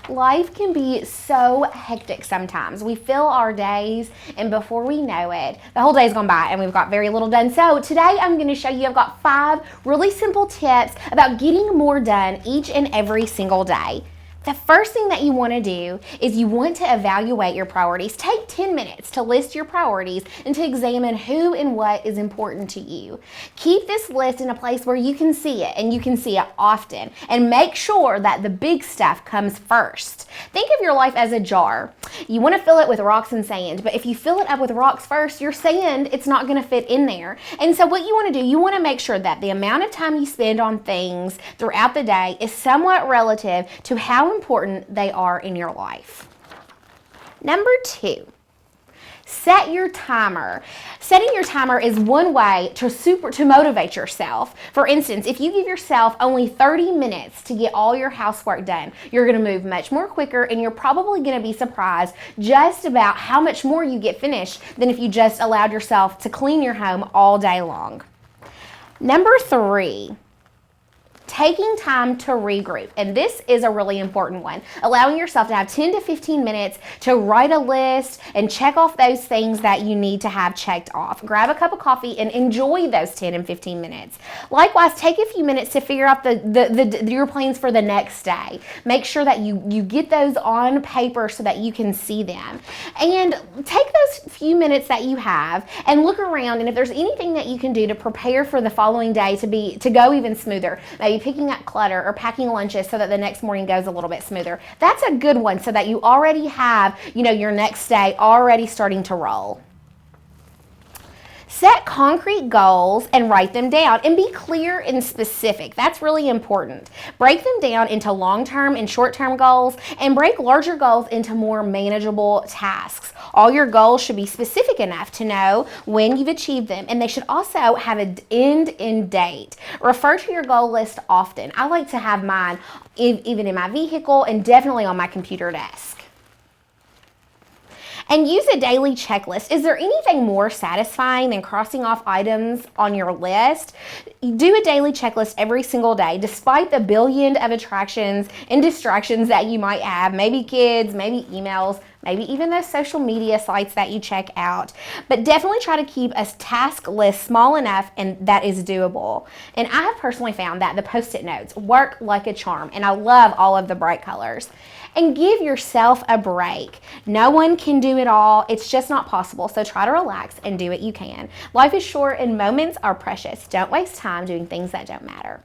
Life can be so hectic sometimes. We fill our days, and before we know it, the whole day's gone by and we've got very little done. So today I'm going to show you, I've got 5 really simple tips about getting more done each and every single day. The first thing that you want to do is you want to evaluate your priorities. Take 10 minutes to list your priorities and to examine who and what is important to you. Keep this list in a place where you can see it, and you can see it often, and make sure that the big stuff comes first. Think of your life as a jar. You want to fill it with rocks and sand, but if you fill it up with rocks first, your sand, it's not going to fit in there. And so what you want to do, you want to make sure that the amount of time you spend on things throughout the day is somewhat relative to how important they are in your life. Number 2, set your timer. Setting your timer is one way to motivate yourself. For instance, if you give yourself only 30 minutes to get all your housework done, you're going to move much more quicker, and you're probably going to be surprised just about how much more you get finished than if you just allowed yourself to clean your home all day long. Number 3, taking time to regroup. And this is a really important one. Allowing yourself to have 10 to 15 minutes to write a list and check off those things that you need to have checked off. Grab a cup of coffee and enjoy those 10 and 15 minutes. Likewise, take a few minutes to figure out your plans for the next day. Make sure that you get those on paper so that you can see them. And take those few minutes that you have and look around, and if there's anything that you can do to prepare for the following day to go even smoother, maybe picking up clutter or packing lunches so that the next morning goes a little bit smoother. That's a good one, so that you already have, your next day already starting to roll. Set concrete goals and write them down, and be clear and specific. That's really important. Break them down into long-term and short-term goals, and break larger goals into more manageable tasks. All your goals should be specific enough to know when you've achieved them, and they should also have an end date. Refer to your goal list often. I like to have mine even in my vehicle and definitely on my computer desk. And use a daily checklist. Is there anything more satisfying than crossing off items on your list? Do a daily checklist every single day, despite the billion of attractions and distractions that you might have. Maybe kids, maybe emails, maybe even those social media sites that you check out. But definitely try to keep a task list small enough and that is doable. And I have personally found that the Post-it notes work like a charm, and I love all of the bright colors. And give yourself a break. No one can do it all. It's just not possible. So try to relax and do what you can. Life is short and moments are precious. Don't waste time doing things that don't matter.